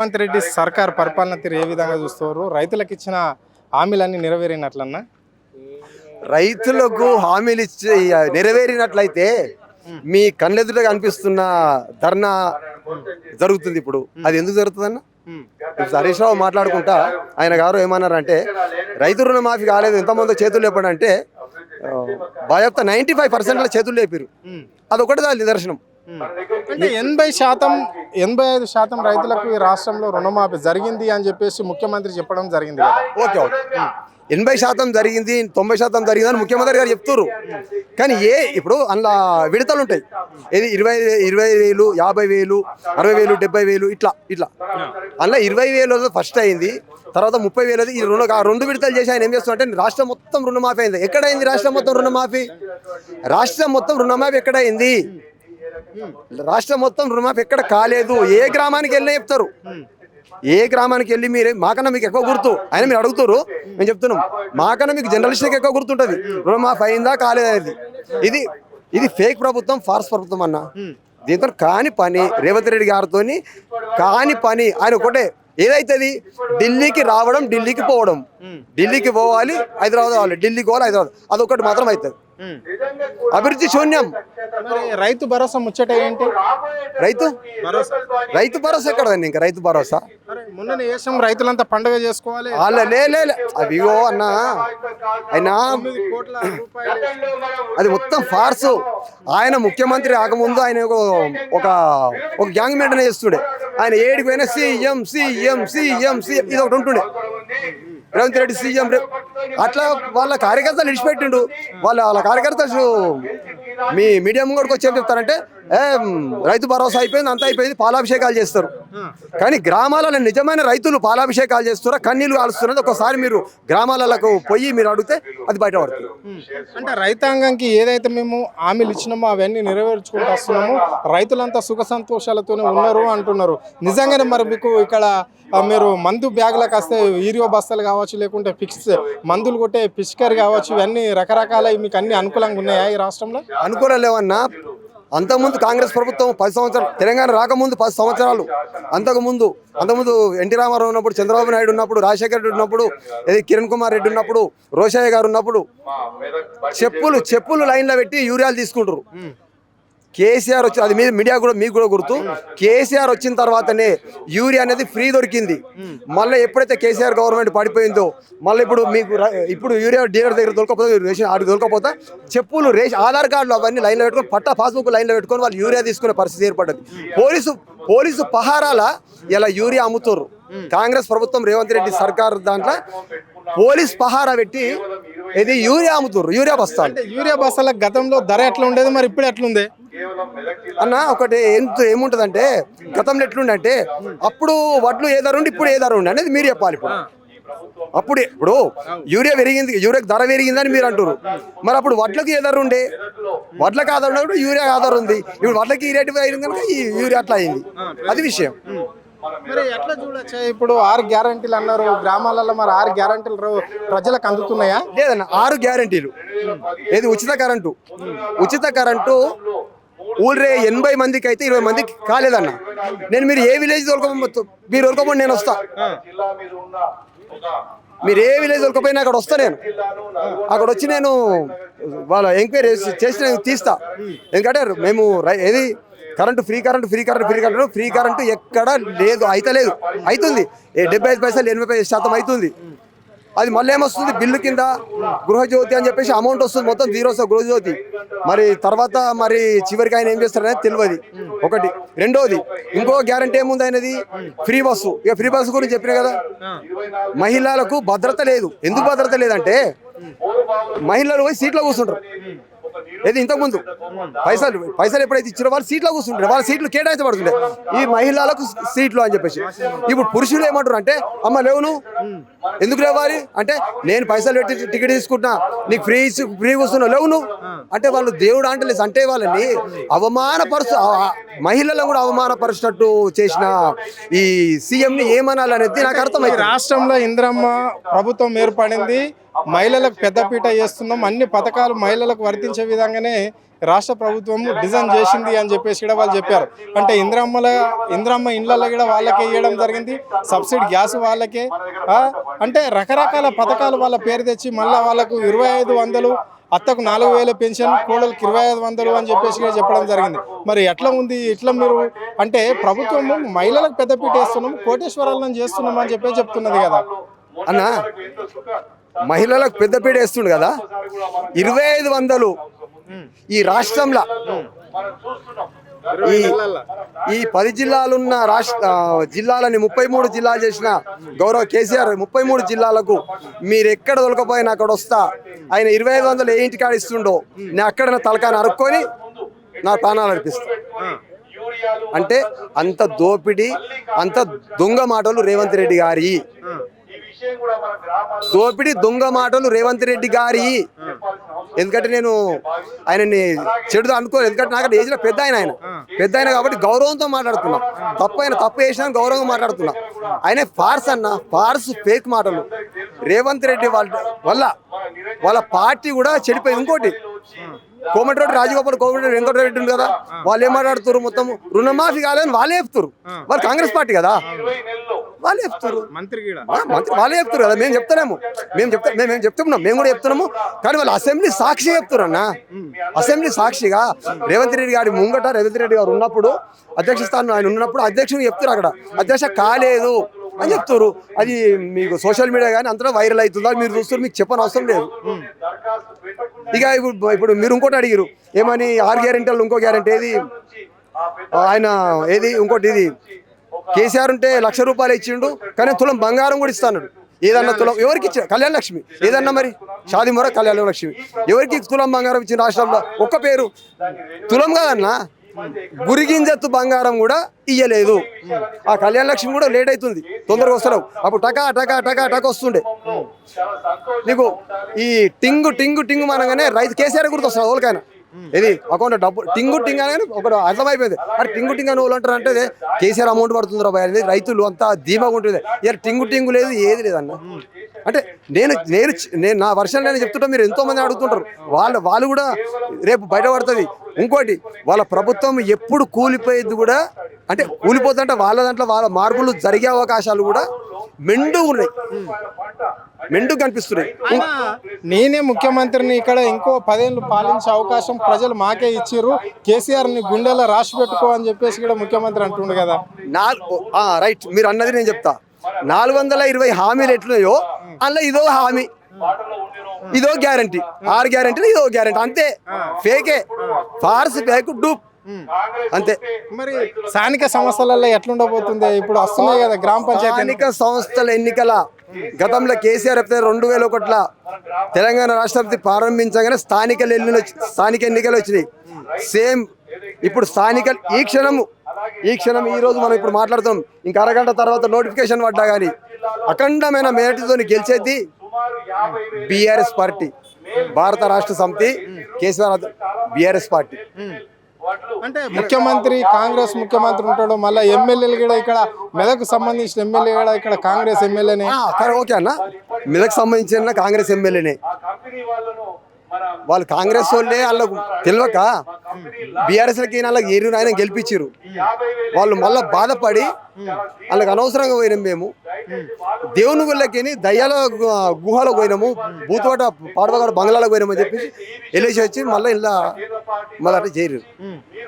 రేవంత్ రెడ్డి సర్కార్ పరిపాలన తీరు ఏ విధంగా చూస్తారు? రైతులకు ఇచ్చిన హామీలన్నీ నెరవేరినట్లన్నా? రైతులకు హామీలు ఇచ్చి నెరవేరినట్లయితే మీ కళ్ళెదుట కనిపిస్తున్న ధర్నా జరుగుతుంది. ఇప్పుడు అది ఎందుకు జరుగుతుందన్న? ఇప్పుడు హరీష్ రావు మాట్లాడుకుంటా ఆయన గారు ఏమన్నారంటే రైతు రుణమాఫీ కాలేదు, ఎంతమందో చేతులు లేపడంటే బాధ్యత 95% చేతులు లేపారు. అదొకటి దాని నిదర్శనం. అంటే 85% రైతులకు ఈ రాష్ట్రంలో రుణమాఫీ జరిగింది అని చెప్పేసి ముఖ్యమంత్రి చెప్పడం జరిగింది కదా. ఓకే ఓకే 80% జరిగింది, 90% జరిగింది అని ముఖ్యమంత్రి గారు చెప్తారు. కానీ ఇప్పుడు అందులో విడతలు ఉంటాయి. ఇది 20,000, 50,000, 60,000, 70,000 ఇట్లా అందులో 20,000 ఫస్ట్ అయింది, తర్వాత 30,000 ఈ రెండు విడతలు చేసి ఆయన ఏం చేస్తున్నారంటే రాష్ట్రం మొత్తం రుణమాఫీ అయింది. ఎక్కడైంది రాష్ట్రం మొత్తం రుణమాఫీ? రాష్ట్రం మొత్తం రుణమాఫీ ఎక్కడైంది? రాష్ట్రం మొత్తం రుణమాఫీ ఎక్కడ కాలేదు. ఏ గ్రామానికి వెళ్ళినా చెప్తారు. ఏ గ్రామానికి వెళ్ళి మీరు మాకన్నా మీకు ఎక్కువ గుర్తు ఆయన మీరు అడుగుతారు. మేము చెప్తున్నాం మాకన్నా మీకు జర్నలిస్ట్కి ఎక్కువ గుర్తుంటుంది రుణమాఫీ అయిందా కాలేదనేది. ఇది ఫేక్ ప్రభుత్వం, ఫార్స్ ప్రభుత్వం అన్న. దీంతో కాని పని రేవంత్ రెడ్డి గారితో కాని పని. ఆయన ఒకటే ఏదైతుంది, ఢిల్లీకి రావడం, ఢిల్లీకి పోవడం. ఢిల్లీకి పోవాలి, హైదరాబాద్ పోవాలి, ఢిల్లీకి పోవాలి, హైదరాబాద్. అదొకటి మాత్రం అవుతుంది. అభివృద్ధి శూన్యం. రైతు భరోసా ముచ్చట ఏంటి? రైతు భరోసా ఎక్కడండి? ఇంకా రైతు భరోసా మొన్న దేశం రైతులంతా పండుగ చేసుకోవాలి. అవిగో అన్న ఆయన అది మొత్తం ఫార్సు. ఆయన ముఖ్యమంత్రి రాకముందు ఆయన ఒక గ్యాంగ్ మెయింటైన్ చేస్తుండే. ఆయన ఏడికి పోయినా సీఎం సీఎం సీఎం సీఎం ఇది ఒకటి ఉంటుండే. రేవంత్ రెడ్డి సీఎం అట్లా వాళ్ళ కార్యకర్తలు విడిచిపెట్టిండు. వాళ్ళ కార్యకర్తలు మీ మీడియా ముంగడికి వచ్చి ఏం చెప్తారంటే రైతు భరోసా అయిపోయింది, అంతా అయిపోయింది, పాలాభిషేకాలు చేస్తారు. కానీ గ్రామాలలో నిజమైన రైతులు పాలాభిషేకాలు చేస్తారా, కన్నీళ్లు కాలుస్తున్నది ఒకసారి మీరు గ్రామాలకు పోయి మీరు అడిగితే అది బయటపడుతుంది. అంటే రైతాంగానికి ఏదైతే మేము హామీలు ఇచ్చినామో అవన్నీ నెరవేర్చుకుంటూ వస్తున్నాము, రైతులంతా సుఖ సంతోషాలతోనే ఉన్నారు అంటున్నారు. నిజంగానే మరి మీకు ఇక్కడ మీరు మందు బ్యాగులకు వస్తే ఈరియో బస్తాలు కావచ్చు, లేకుంటే ఫిక్స్ మందులు కొట్టే పిచికారి కావచ్చు, ఇవన్నీ రకరకాల మీకు అన్ని అనుకూలంగా ఉన్నాయా ఈ రాష్ట్రంలో? అనుకూలం లేవన్నా. అంతకుముందు కాంగ్రెస్ ప్రభుత్వం 10 సంవత్సరాలు, తెలంగాణ రాకముందు 10 సంవత్సరాలు, అంతకుముందు ఎన్టీ రామారావు ఉన్నప్పుడు, చంద్రబాబు నాయుడు ఉన్నప్పుడు, రాజశేఖర రెడ్డి ఉన్నప్పుడు, కిరణ్ కుమార్ రెడ్డి ఉన్నప్పుడు, రోషయ్య గారు ఉన్నప్పుడు చెప్పులు లైన్లో పెట్టి యూరియాలు తీసుకుంటారు. కేసీఆర్ వచ్చి అది మీడియా కూడా మీకు కూడా గుర్తు. కేసీఆర్ వచ్చిన తర్వాతనే యూరియా అనేది ఫ్రీ దొరికింది. మళ్ళీ ఎప్పుడైతే కేసీఆర్ గవర్నమెంట్ పడిపోయిందో మళ్ళీ ఇప్పుడు యూరియా డీలర్ దగ్గర దొరకపోతే రేషన్ ఆడికి దొరకపోతే చెప్పులు ఆధార్ కార్డులు అవన్నీ లైన్లో పెట్టుకొని, పట్టా పాస్బుక్ లైన్లో పెట్టుకొని వాళ్ళు యూరియా తీసుకునే పరిస్థితి ఏర్పడ్డది. పోలీసు పహారాల ఇలా యూరియా అమ్ముతారు. కాంగ్రెస్ ప్రభుత్వం రేవంత్ రెడ్డి సర్కార్ దాంట్లో పోలీస్ పహారా పెట్టి ఇది యూరియా అమ్ముతారు. యూరియా బస్తాల గతంలో ధర ఎట్లా ఉండేది, మరి ఇప్పుడు ఎట్లుంది అన్న? ఒకటి ఏముంటదంటే గతంలో ఎట్లుండే, అప్పుడు వడ్లు ఏ ధర ఉండి ఇప్పుడు ఏ ధర ఉండి అనేది మీరు చెప్పాలి. ఇప్పుడు యూరియా పెరిగింది, యూరియాకి ధర పెరిగిందని మీరు అంటారు. మరి అప్పుడు వడ్లకు ఏ ధర ఉండే? వడ్లకు ఆధార ఉన్నప్పుడు యూరియా ఆధార ఉంది. ఇప్పుడు వడ్లకి ఈ రేటు పెరిగింది కనుక ఈ యూరియా అట్లా అయింది. అది విషయం. మరి ఎట్లా చూడొచ్చా? ఇప్పుడు 6 గ్యారంటీలు అన్నారు గ్రామాలలో, మరి 6 గ్యారంటీలు ప్రజలకు అందుతున్నాయా? లేదన్న, 6 గ్యారంటీలు. ఏది ఉచిత కరెంటు ఊళ్ళే 80 మందికి అయితే 20 మందికి కాలేదన్న. మీరు ఏ విలేజ్ మీరు దొరకపోండి, నేను వస్తా. మీరు ఏ విలేజ్ దొరకపోయినా అక్కడ వస్తా. అక్కడ వచ్చి నేను వాళ్ళ ఎంక్వైరీ చేసి నేను తీస్తా. ఎందుకంటే మేము ఏది ఫ్రీ కరెంటు ఎక్కడ లేదు, అయితలేదు. అవుతుంది 75% 85% అవుతుంది. అది మళ్ళీ ఏమొస్తుంది బిల్లు కింద గృహజ్యోతి అని చెప్పేసి అమౌంట్ వస్తుంది, మొత్తం జీరో వస్తుంది గృహజ్యోతి. మరి తర్వాత మరి చివరికి ఆయన ఏం చేస్తారనేది తెలియదు. ఒకటి. రెండోది ఇంకో గ్యారంటీ ఏముంది ఆయనది, ఫ్రీ బస్సు. ఇక ఫ్రీ బస్సు గురించి చెప్పినా కదా, మహిళలకు భద్రత లేదు. ఎందుకు భద్రత లేదంటే మహిళలు పోయి సీట్లో కూర్చుంటారు. ఏది ఇంతకుముందు పైసలు ఎప్పుడైతే ఇచ్చారో వాళ్ళు సీట్లో కూర్చుంటారు, వాళ్ళ సీట్లు కేటాయించబడుతుండే ఈ మహిళలకు సీట్లు అని చెప్పేసి. ఇప్పుడు పురుషులు ఏమంటారు అంటే, అమ్మ లేవు నువ్వు ఎందుకు లేవాలి అంటే, నేను పైసలు పెట్టి టికెట్ తీసుకుంటున్నా, నీకు ఫ్రీ కూర్చున్నావు లేవు నువ్వు అంటే వాళ్ళు దేవుడు అంటలేదు. అంటే వాళ్ళని మహిళలను కూడా అవమానపరిచినట్టు చేసిన ఈ సీఎంని ఏమనాలనేది నాకు అర్థమైంది. రాష్ట్రంలో ఇందిరమ్మ ప్రభుత్వం ఏర్పడింది, మహిళలకు పెద్దపీట చేస్తున్నాం, అన్ని పథకాలు మహిళలకు వర్తించే విధంగా విధంగానే రాష్ట్ర ప్రభుత్వం డిజైన్ చేసింది అని చెప్పేసి కూడా వాళ్ళు చెప్పారు. అంటే ఇంద్రమ్మ ఇండ్లలో కూడా వాళ్ళకే ఇవ్వడం జరిగింది, సబ్సిడీ గ్యాస్ వాళ్ళకే. అంటే రకరకాల పథకాలు వాళ్ళ పేరు తెచ్చి మళ్ళీ వాళ్ళకు 2500, అత్తకు 4000 పెన్షన్, కోడలకు 2500 అని చెప్పేసి చెప్పడం జరిగింది. మరి ఎట్లా ఉంది ఇట్లా మీరు అంటే ప్రభుత్వము మహిళలకు పెద్దపీట వేస్తున్నాం, కోటేశ్వరాలను చేస్తున్నాం అని చెప్పేసి చెప్తున్నది కదా అన్న. మహిళలకు పెద్దపీట వేస్తుండు కదా, 2500 ఈ రాష్ట్రంలో ఈ 10 జిల్లాలున్న జిల్లాలని 33 జిల్లాలు చేసిన గౌరవ కేసీఆర్ 33 జిల్లాలకు మీరు ఎక్కడ దొరకపోయినా అక్కడ వస్తా, ఆయన 2500 ఏ ఇంటికాడ ఇస్తుండో నేను అక్కడ నా తలకాన్ని అరుక్కొని నా ప్రాణాలు అర్పిస్తా. అంటే అంత దోపిడీ, అంత దొంగ మాటలు రేవంత్ రెడ్డి గారి, దోపిడీ దొంగ మాటలు రేవంత్ రెడ్డి గారి. ఎందుకంటే నేను ఆయనని చెడుదా అనుకోలేదు, ఎందుకంటే నాకు ఏజ్లో పెద్ద ఆయన కాబట్టి గౌరవంతో మాట్లాడుతున్నా. తప్పు చేసినా గౌరవంగా మాట్లాడుతున్నా. ఆయన ఫార్స్ అన్న, ఫార్స్ ఫేక్ మాటలు. రేవంత్ రెడ్డి వాళ్ళ పార్టీ కూడా చెడిపోయింది. ఇంకోటి కోమటిరెడ్డి రాజగోపాల్, కోమటిరెడ్డి వెంకటరెడ్డి ఉంది కదా, వాళ్ళు ఏం మాట్లాడుతారు, మొత్తం రుణమాఫీ కాలేదని వాళ్ళే చెప్తారు. వాళ్ళు కాంగ్రెస్ పార్టీ కదా, వాళ్ళే చెప్తారు, మంత్రి వాళ్ళే చెప్తారు కదా. మేము చెప్తాము, మేము చెప్తున్నాం, మేము కూడా చెప్తున్నాము. కానీ వాళ్ళు అసెంబ్లీ సాక్షిగా చెప్తారు అన్న. అసెంబ్లీ సాక్షిగా రేవంత్ రెడ్డి గారి ముంగట రేవంత్ రెడ్డి గారు ఉన్నప్పుడు, అధ్యక్ష స్థానంలో ఆయన ఉన్నప్పుడు అధ్యక్షుడు చెప్తారు, అక్కడ అధ్యక్ష కాలేదు అని చెప్తారు. అది మీకు సోషల్ మీడియా కానీ అంతటా వైరల్ అవుతుందా మీరు చూస్తారు, మీకు చెప్పని అవసరం లేదు. ఇక ఇప్పుడు మీరు ఇంకోటి అడిగారు ఏమని, 6 గ్యారెంటీలు ఇంకో గ్యారెంటీ ఏది ఆయన ఏది ఇంకోటి ఇది కేసీఆర్ ఉంటే ₹1,00,000 ఇచ్చిండు, కానీ తులం బంగారం కూడా ఇస్తాడు. ఏదన్నా తులం ఎవరికి ఇచ్చారు? కళ్యాణ లక్ష్మి ఏదన్నా మరి షాదీ మొర కళ్యాణ లక్ష్మి ఎవరికి తులం బంగారం ఇచ్చిన రాష్ట్రంలో? ఒక్క పేరు తులం కాదన్నా, గురిగింజత్తు బంగారం కూడా ఇయ్యలేదు. ఆ కళ్యాణ లక్ష్మి కూడా లేట్ అవుతుంది, తొందరగా వస్తున్నావు. అప్పుడు టకా టకా టకా టకా వస్తుండే. నీకు ఈ టింగు టింగు టింగు అనగానే రైతు కేసీఆర్ గుర్తు వస్తుంది ఎవరికైనా. ఇది అకౌంట్ డబ్బు టింగు టింగ్ అనగానే ఒకటి అర్థమైపోయింది. అంటే టింగు టింగ్ అని వాళ్ళు అంటారు అంటే కేసీఆర్ అమౌంట్ పడుతుందిరా భయ అనేది రైతులు అంతా ధీమాగా ఉంటుంది. ఇక టింగు టింగు లేదు, ఏది లేదన్న. అంటే నేను నా వర్షాలు నేను చెప్తుంటా, మీరు ఎంతో మంది అడుగుతుంటారు. వాళ్ళు కూడా రేపు బయటపడుతుంది. ఇంకోటి వాళ్ళ ప్రభుత్వం ఎప్పుడు కూలిపోయేది కూడా, అంటే కూలిపోతుంటే వాళ్ళ దాంట్లో వాళ్ళ మార్పులు జరిగే అవకాశాలు కూడా మెండు ఉన్నాయి, మెండు కనిపిస్తున్నాయి. నేనే ముఖ్యమంత్రిని, ఇక్కడ ఇంకో 10 ఏళ్ళు పాలించే అవకాశం ప్రజలు మాకే ఇచ్చిర్రు, కేసీఆర్ని గుండెలో రాసి పెట్టుకో అని చెప్పేసి కూడా ముఖ్యమంత్రి అంటుండు కదా. రైట్, మీరు అన్నది నేను చెప్తా. 420 హామీలు ఎట్లున్నాయో అందులో ఇదో హామీ, ఇదో గ్యారంటీ. 6 గ్యారంటీలు ఇదో గ్యారంటీ, అంతే. ఫేకే, ఫార్స్, ఫేక్, డూప్, అంతే. మరి స్థానిక సంస్థలలో ఎట్లుండబోతుంది? ఇప్పుడు వస్తున్నాయి కదా గ్రామ పంచాయతీ స్థానిక సంస్థల ఎన్నికల గతంలో కేసీఆర్ 2001 తెలంగాణ రాష్ట్రపతి ప్రారంభించగానే స్థానిక ఎన్నికలు వచ్చినాయి. సేమ్ ఇప్పుడు ఈ క్షణం ఈ రోజు మనం ఇప్పుడు మాట్లాడుతున్నాం. ఇంకా అరగంట తర్వాత నోటిఫికేషన్ పడ్డా కానీ అఖండమైన మేరటితో గెలిచేది బీఆర్ఎస్ పార్టీ, భారత రాష్ట్ర సమితి, కేసీఆర్ బీఆర్ఎస్ పార్టీ. అంటే ముఖ్యమంత్రి కాంగ్రెస్ ముఖ్యమంత్రి ఉంటాడు, మళ్ళీ ఎమ్మెల్యేలు కూడా ఇక్కడ మెదక్ సంబంధించిన ఎమ్మెల్యే కూడా ఇక్కడ కాంగ్రెస్ ఎమ్మెల్యేనే. ఓకే అన్న, మెదక్ సంబంధించిన కాంగ్రెస్ ఎమ్మెల్యేనే. వాళ్ళు కాంగ్రెస్ వాళ్ళే, వాళ్ళకు తెలియక బీఆర్ఎస్లకి వాళ్ళకి ఏరు ఆయన గెలిపించారు. వాళ్ళు మళ్ళీ బాధపడి వాళ్ళకి అనవసరంగా పోయినాం. మేము దేవుని గుళ్ళకి దయ్యాల గుహలో పోయినాము, బూతువాట పాడవగాడు బంగ్లాలకు పోయినాము అని చెప్పేసి వెళ్ళేసి వచ్చి మళ్ళీ అట్లా చేరు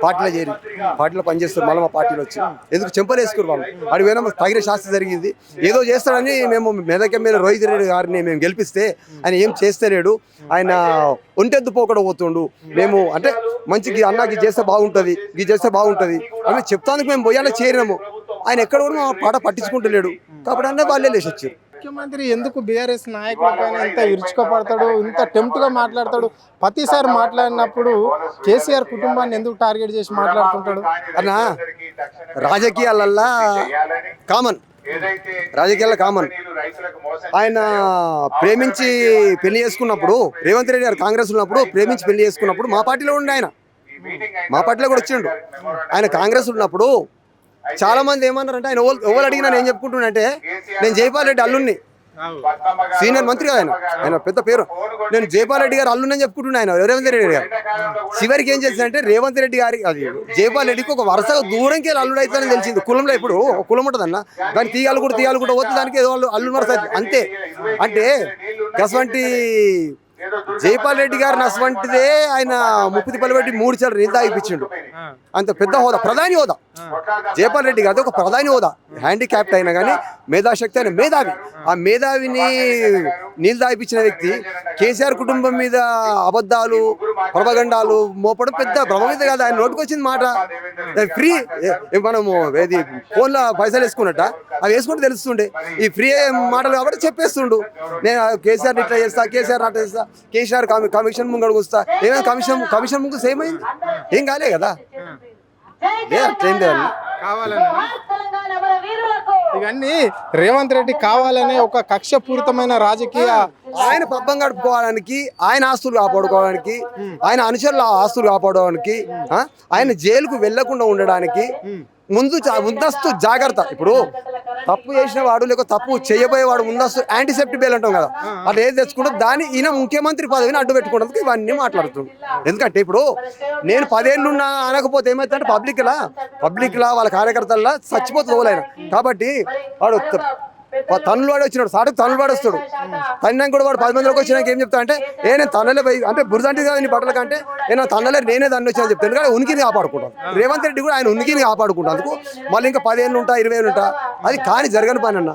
పార్టీలో పనిచేస్తారు. మళ్ళీ మా పార్టీలో వచ్చి ఎందుకు చెంపలు వేసుకోరు వాళ్ళు. అడిగి పోయినా తగిన శాస్త్రి జరిగింది, ఏదో చేస్తాడని మేము మెదక్ ఎమ్మెల్యే రోహిత్ రెడ్డి గారిని మేము గెలిపిస్తే ఆయన ఏం చేస్తలేడు, ఆయన ఒంటెద్దు పోకుండా పోతుండు. మేము అంటే మంచి అన్నకి చేస్తే బాగుంటుంది, ఇది చేస్తే బాగుంటుంది అని చెప్తానికి మేము పోయాలో చేరినాము. ఆయన ఎక్కడ కూడా మా పాట పట్టించుకుంటలేడు కాబట్టి అన్న వాళ్ళే లేచి వచ్చారు. ముఖ్యమంత్రి ఎందుకు బీఆర్ఎస్ నాయకుల పైన ఇంత ఇరుచుకోపడతాడు, ఇంత టెంప్ట్గా మాట్లాడతాడు? ప్రతిసారి మాట్లాడినప్పుడు కేసీఆర్ కుటుంబాన్ని ఎందుకు టార్గెట్ చేసి మాట్లాడుతుంటాడు అన్న? రాజకీయాలల్లా కామన్, ఆయన ప్రేమించి పెళ్లి చేసుకున్నప్పుడు, రేవంత్ రెడ్డి గారు కాంగ్రెస్ ఉన్నప్పుడు ప్రేమించి పెళ్లి చేసుకున్నప్పుడు మా పార్టీలో ఉండే ఆయన, మా పార్టీలో కూడా వచ్చిండు. ఆయన కాంగ్రెస్ ఉన్నప్పుడు చాలా మంది ఏమన్నారంటే, ఆయన ఎవరు అడిగినా నేను చెప్పుకుంటున్నానంటే నేను జైపాల్ రెడ్డి అల్లుణ్ణి, సీనియర్ మంత్రి కదా ఆయన, ఆయన పెద్ద పేరు. నేను జైపాల్ రెడ్డి గారు అల్లునని చెప్పుకుంటున్నా, ఆయన రేవంత్ రెడ్డి గారు. చివరికి ఏం చేసిందంటే రేవంత్ రెడ్డి గారి అది జైపాల్ రెడ్డికి ఒక వరుసగా దూరంకి వెళ్ళి అల్లుడు అవుతారని తెలిసింది. కులంలో ఇప్పుడు ఒక కులం ఉంటుందన్న, దాన్ని తీయాలు కూడా పోతే దానికి ఏదో వాళ్ళు అల్లుడు వరుస అంతే. అంటే అటువంటి జైపాల్ రెడ్డి గారిని అటువంటిదే ఆయన ముప్పిది పలిపెట్టి 3 సార్లు నీళ్ళు తాగిపించిండు. అంత పెద్ద హోదా, ప్రధాని హోదా జైపాల్ రెడ్డి గారి ఒక ప్రధాని హోదా. హ్యాండిక్యాప్ట్ అయినా కానీ మేధాశక్తి అయిన మేధావి. ఆ మేధావిని నీళ్ళు తాగిపించిన వ్యక్తి కేసీఆర్ కుటుంబం మీద అబద్ధాలు ప్రపగండాలు మోపడం పెద్ద భ్రమ మీద కాదు. ఆయన నోటుకు వచ్చింది మాట ఫ్రీ. మనము ఏది ఫోన్లో పైసలు వేసుకున్నట్ట అవి వేసుకుంటే తెలుస్తుండే. ఈ ఫ్రీ మాటలు కాబట్టి చెప్పేస్తుండు, నేను కేసీఆర్ ఇట్లా చేస్తా, కేసీఆర్ అట్లా చేస్తా, కేసీఆర్ కమిషన్ ముంగడు వస్తా. ఏమైనా కమిషన్ ముందు సేమ్ అయింది, ఏం కాలే కదా. ఇవన్నీ రేవంత్ రెడ్డి కావాలనే ఒక కక్షపూరితమైన రాజకీయ, ఆయన పబ్బం గడుపుకోవడానికి, ఆయన ఆస్తులు కాపాడుకోవడానికి, ఆయన అనుచరుల ఆస్తులు కాపాడడానికి, ఆయన జైలుకు వెళ్లకుండా ఉండడానికి ముందస్తు జాగ్రత్త. ఇప్పుడు తప్పు చేసిన వాడు లేక తప్పు చేయబోయేవాడు ముందస్తు యాంటీసెప్టిక్ బెయిల్ అంటాం కదా, అట్లా ఏది తెచ్చుకుంటే దాన్ని ఈయన ముఖ్యమంత్రి పదవిని అడ్డు పెట్టుకోవడానికి ఇవన్నీ మాట్లాడుతుంది. ఎందుకంటే ఇప్పుడు నేను 10 ఏళ్ళున్నా అనకపోతే ఏమైతుందంటే పబ్లిక్లా వాళ్ళ కార్యకర్తల్లో చచ్చిపోతుంది ఓలైనా. కాబట్టి వాడు తన్నులు వాడు వచ్చినాడు, సాటు తన్నులు వాడు వస్తాడు. తన్నాక కూడా వాడు 10 మందిలోకి వచ్చినాక ఏం చెప్తా అంటే నేను తన్నలే పోయి అంటే బురదంటి కదా నీ బట్టల కంటే నేను తన్నలే నేనే దాన్ని వచ్చాను చెప్తాను. కానీ ఉనికిని కాపాడుకుంటాను. రేవంత్ రెడ్డి కూడా ఆయన ఉనికిని కాపాడుకుంటాను. అందుకు మళ్ళీ ఇంకా 10 ఏళ్ళు ఉంటా 20 ఏళ్ళు ఉంటా, అది కానీ జరగని పని అన్న.